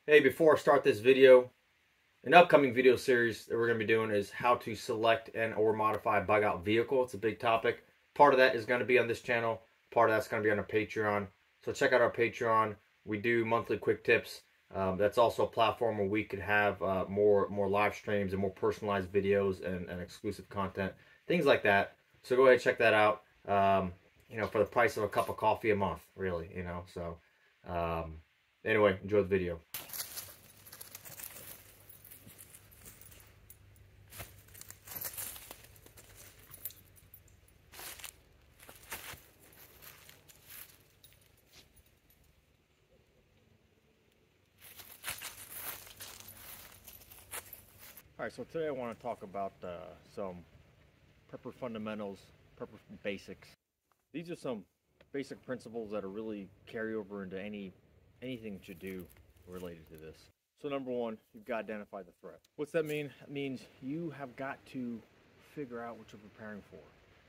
Hey, before I start this video, an upcoming video series that we're going to be doing is how to select and or modify a bug out vehicle. It's a big topic. Part of that is going to be on this channel. Part of that's going to be on our Patreon. So check out our Patreon. We do monthly quick tips. That's also a platform where we could have more live streams and more personalized videos and exclusive content, things like that. So go ahead and check that out. For the price of a cup of coffee a month, really. So anyway, enjoy the video. Alright, so today I want to talk about some prepper fundamentals, prepper basics. These are some basic principles that are really carry over into anything that you do related to this. So number one, you've got to identify the threat. What's that mean? It means you have got to figure out what you're preparing for.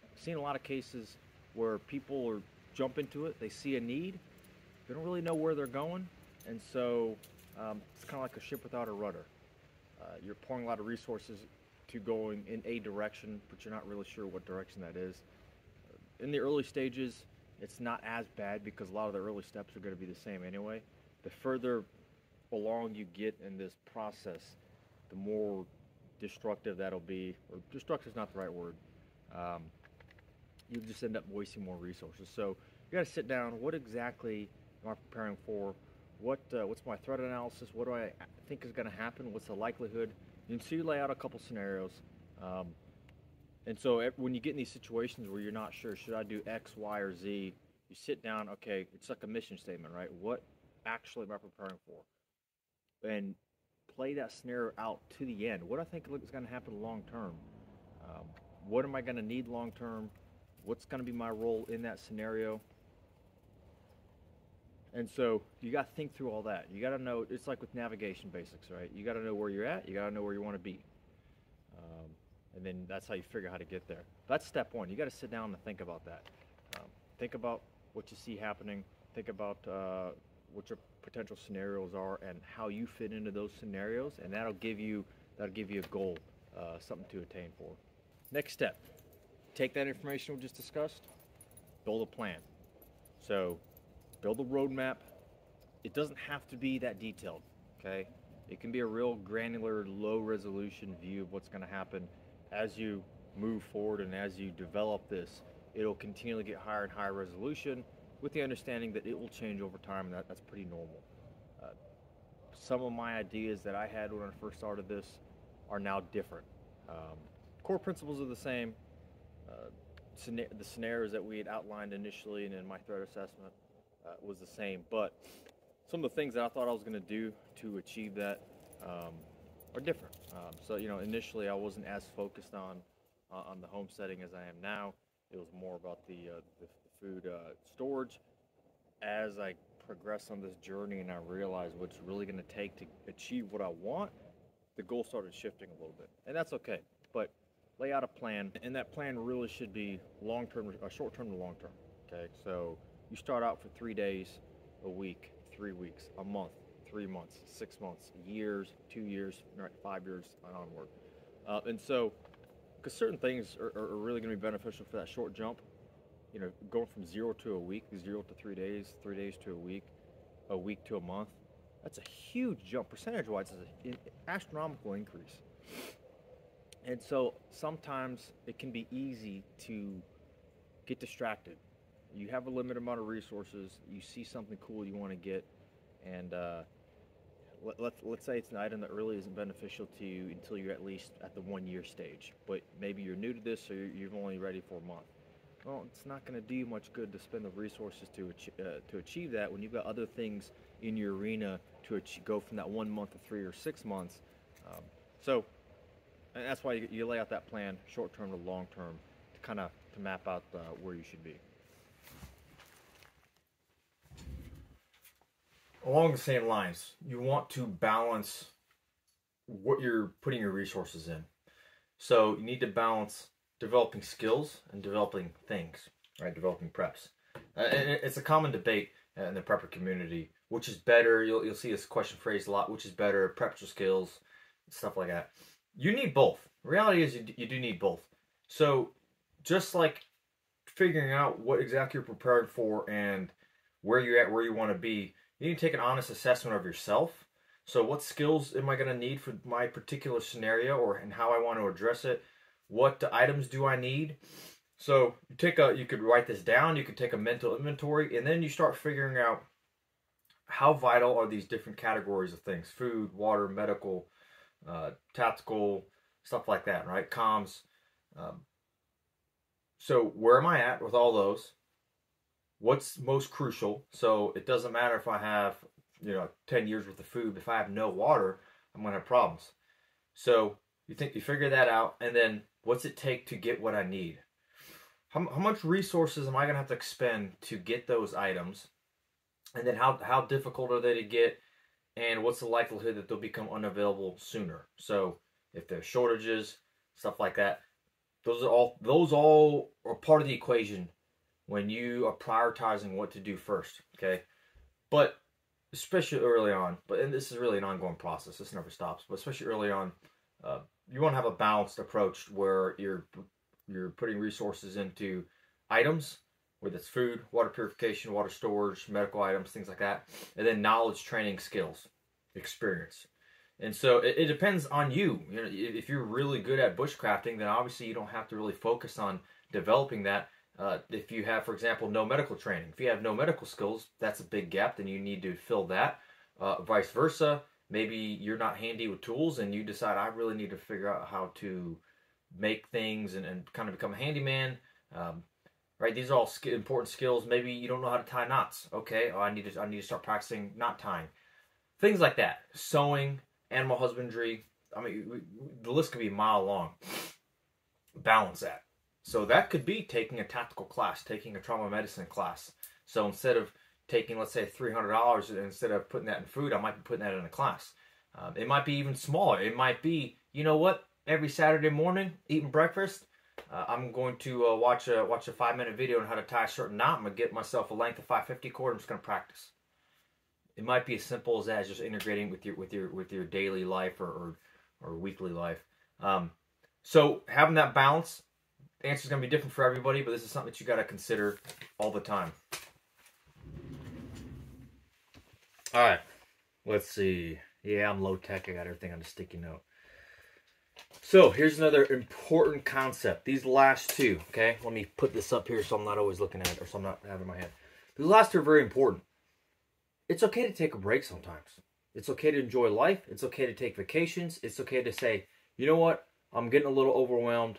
I've seen a lot of cases where people jump into it, they see a need, they don't really know where they're going, and so it's kind of like a ship without a rudder. You're pouring a lot of resources to going in a direction, but you're not really sure what direction that is. In the early stages, it's not as bad because a lot of the early steps are going to be the same anyway. The further along you get in this process, the more destructive that'll be, or destructive is not the right word. You'll just end up wasting more resources. So you got to sit down. What exactly am I preparing for? What's my threat analysis? What do I think is going to happen? What's the likelihood? And so you lay out a couple scenarios. And so when you get in these situations where you're not sure, should I do X, Y, or Z? You sit down, okay, it's like a mission statement, right? What actually am I preparing for? And play that scenario out to the end. What do I think is going to happen long term? What am I going to need long term? What's going to be my role in that scenario? And so you got to think through all that. You got to know, it's like with navigation basics, right? You got to know where you're at. You got to know where you want to be. And then that's how you figure out how to get there. That's step one. You got to sit down and think about that. Think about what you see happening. Think about what your potential scenarios are and how you fit into those scenarios. And that'll give you a goal, something to attain for. Next step, take that information we just discussed, build a plan. So build a roadmap. It doesn't have to be that detailed, okay? It can be a real granular, low resolution view of what's going to happen as you move forward, and as you develop this, it'll continually get higher and higher resolution with the understanding that it will change over time, and that's pretty normal. Some of my ideas that I had when I first started this are now different. Core principles are the same. The scenarios that we had outlined initially and in my threat assessment was the same, but some of the things that I thought I was going to do to achieve that are different. So initially I wasn't as focused on the home setting as I am now. It was more about the food storage. As I progressed on this journey and I realized what's really going to take to achieve what I want, the goal started shifting a little bit, and that's okay. But lay out a plan, and that plan really should be long-term, short-term to long-term. Okay, so you start out for 3 days, a week, 3 weeks, a month, 3 months, 6 months, years, 2 years, right, 5 years and onward. And so, because certain things are really going to be beneficial for that short jump, going from 0 to a week, 0 to 3 days, 3 days to a week to a month, that's a huge jump. Percentage-wise, it's an astronomical increase. And so sometimes it can be easy to get distracted. You have a limited amount of resources, you see something cool you want to get, and let's say it's an item that really isn't beneficial to you until you're at least at the 1 year stage, but maybe you're new to this, so you're only ready for a month. Well, it's not going to do you much good to spend the resources to achieve that when you've got other things in your arena to go from that 1 month to 3 or 6 months. And that's why you lay out that plan, short term to long term, to map out where you should be. Along the same lines, you want to balance what you're putting your resources in. So you need to balance developing skills and developing things, right? Developing preps. And it's a common debate in the prepper community which is better. You'll see this question phrased a lot. Which is better, preps or skills, stuff like that. You need both. The reality is you do need both. So just like figuring out what exactly you're prepared for and where you're at, where you want to be, you need to take an honest assessment of yourself. So what skills am I going to need for my particular scenario, and how I want to address it? What items do I need? So you could write this down, you could take a mental inventory, and then you start figuring out how vital are these different categories of things: food, water, medical, tactical, stuff like that, right? Comms. So where am I at with all those? What's most crucial? So it doesn't matter if I have 10 years worth of food. If I have no water, I'm going to have problems. So you figure that out, and then what's it take to get what I need? How much resources am I going to have to expend to get those items? And then how difficult are they to get? And what's the likelihood that they'll become unavailable sooner? So if there's shortages, stuff like that, those all are part of the equation when you are prioritizing what to do first. Okay, but especially early on, and this is really an ongoing process. This never stops. But especially early on, you want to have a balanced approach where you're putting resources into items, whether it's food, water purification, water storage, medical items, things like that, and then knowledge, training, skills, experience. And so it depends on you. If you're really good at bushcrafting, then obviously you don't have to really focus on developing that. If you have, for example, no medical training, if you have no medical skills, that's a big gap, then you need to fill that. Vice versa, maybe you're not handy with tools and you decide, I really need to figure out how to make things and kind of become a handyman. Right, these are all important skills. Maybe you don't know how to tie knots. Okay, I need to start practicing knot tying. Things like that. Sewing, animal husbandry. I mean, the list could be a mile long. Balance that. So that could be taking a tactical class, taking a trauma medicine class. So instead of taking, let's say, $300, instead of putting that in food, I might be putting that in a class. It might be even smaller. It might be, you know what? Every Saturday morning, eating breakfast, I'm going to watch a 5-minute video on how to tie a certain knot. I'm going to get myself a length of 550 cord. I'm just going to practice. It might be as simple as that, as just integrating with your daily life or weekly life. So having that balance, the answer is going to be different for everybody, but this is something that you got to consider all the time. All right, let's see. Yeah, I'm low tech. I got everything on a sticky note. So here's another important concept. These last two, okay? Let me put this up here so I'm not always looking at it, or so I'm not having it in my head. These last two are very important. It's okay to take a break sometimes. It's okay to enjoy life. It's okay to take vacations. It's okay to say, you know what? I'm getting a little overwhelmed.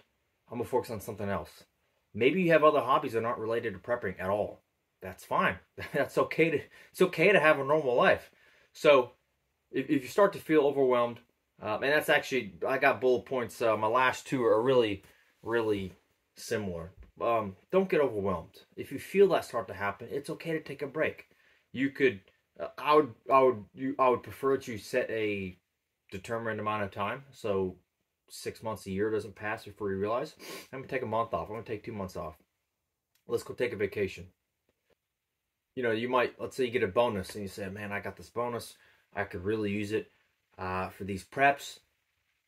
I'm going to focus on something else. Maybe you have other hobbies that aren't related to prepping at all. That's fine. It's okay to have a normal life. So if you start to feel overwhelmed, and that's actually, I got bullet points. My last two are really, really similar. Don't get overwhelmed. If you feel that start to happen, it's okay to take a break. You could, I would prefer that you set a determined amount of time. So 6 months, a year doesn't pass before you realize, I'm going to take a month off. I'm going to take 2 months off. Let's go take a vacation. You might, let's say you get a bonus and you say, man, I got this bonus. I could really use it for these preps.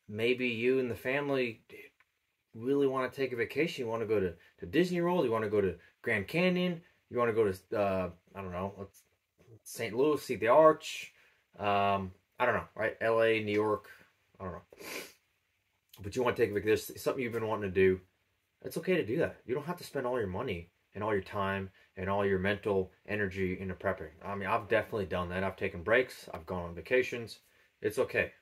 Maybe you and the family really want to take a vacation. You want to go to Disney World. You want to go to Grand Canyon. You want to go to, I don't know, St. Louis, see the Arch. I don't know, right? LA, New York, I don't know. But you want to take a vacation. There's something you've been wanting to do. It's okay to do that. You don't have to spend all your money and all your time and all your mental energy into prepping. I mean, I've definitely done that. I've taken breaks. I've gone on vacations. It's okay.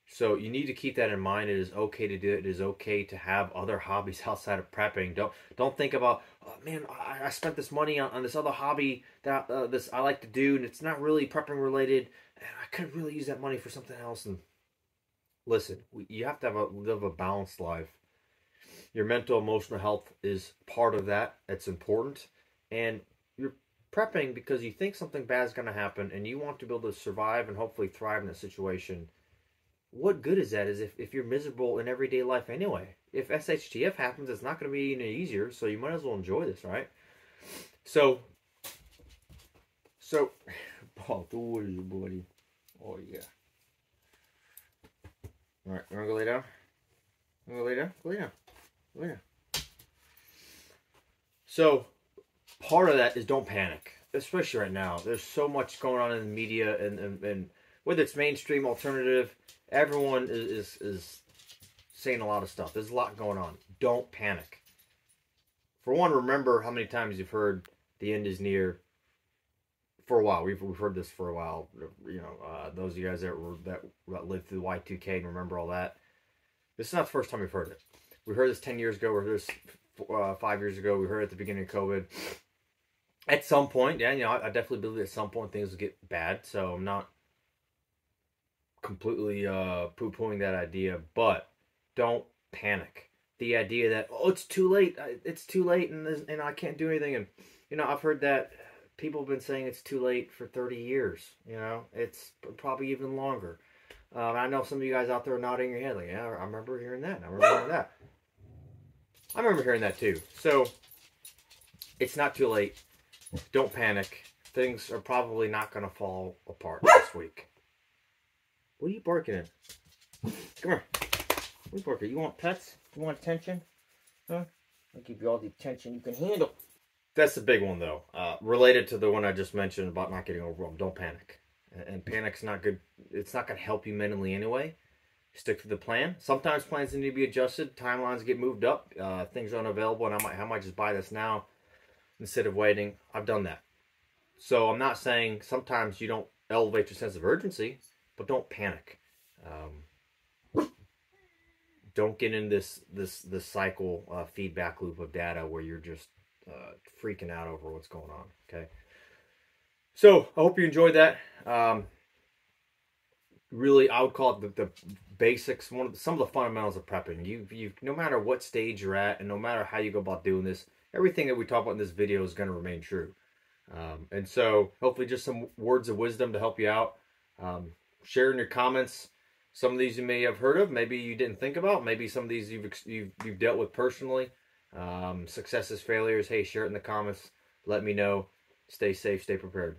So you need to keep that in mind. It is okay to do it. It is okay to have other hobbies outside of prepping. Don't think about, oh man, I spent this money on this other hobby that I like to do, and it's not really prepping related, and I could really use that money for something else. And listen, you have to live a balanced life. Your mental, emotional health is part of that. It's important. And you're prepping because you think something bad is going to happen and you want to be able to survive and hopefully thrive in that situation. What good is that if you're miserable in everyday life anyway? If SHTF happens, it's not going to be any easier, so you might as well enjoy this, right? So about the woods, buddy. Oh, yeah. Alright, you wanna go lay down? You wanna go lay down? Go lay down. Go lay down. So, part of that is don't panic. Especially right now. There's so much going on in the media, and whether it's mainstream, alternative, everyone is saying a lot of stuff. There's a lot going on. Don't panic. For one, remember how many times you've heard the end is near. For a while, we've heard this for a while. You know, those of you guys that lived through Y2K and remember all that. This is not the first time we've heard it. We heard this 10 years ago. We heard this 5 years ago. We heard it at the beginning of COVID. At some point, yeah, you know, I definitely believe at some point things will get bad. So I'm not completely poo-pooing that idea, but don't panic. The idea that, oh, it's too late, and I can't do anything, and you know, I've heard that people have been saying it's too late for 30 years. You know, it's probably even longer. I know some of you guys out there are nodding your head like, yeah, I remember hearing that. I remember hearing that too. So it's not too late. Don't panic. Things are probably not going to fall apart this week. What are you barking at? Come here. What are you barking? You want pets? You want attention? Huh? I'll give you all the attention you can handle. That's the big one, though. Related to the one I just mentioned about not getting overwhelmed. Don't panic. And panic's not good. It's not going to help you mentally anyway. Stick to the plan. Sometimes plans need to be adjusted. Timelines get moved up. Things are unavailable, and I might just buy this now instead of waiting. I've done that. So I'm not saying sometimes you don't elevate your sense of urgency, but don't panic. Don't get in this cycle feedback loop of data where you're just freaking out over what's going on. Okay. So I hope you enjoyed that. Really, I would call it the basics. Some of the fundamentals of prepping. You no matter what stage you're at, and no matter how you go about doing this, everything that we talk about in this video is going to remain true. And so hopefully just some words of wisdom to help you out. Share in your comments. Some of these you may have heard of, maybe you didn't think about. Maybe some of these you've dealt with personally. Successes, failures. Hey, share it in the comments. Let me know. Stay safe. Stay prepared.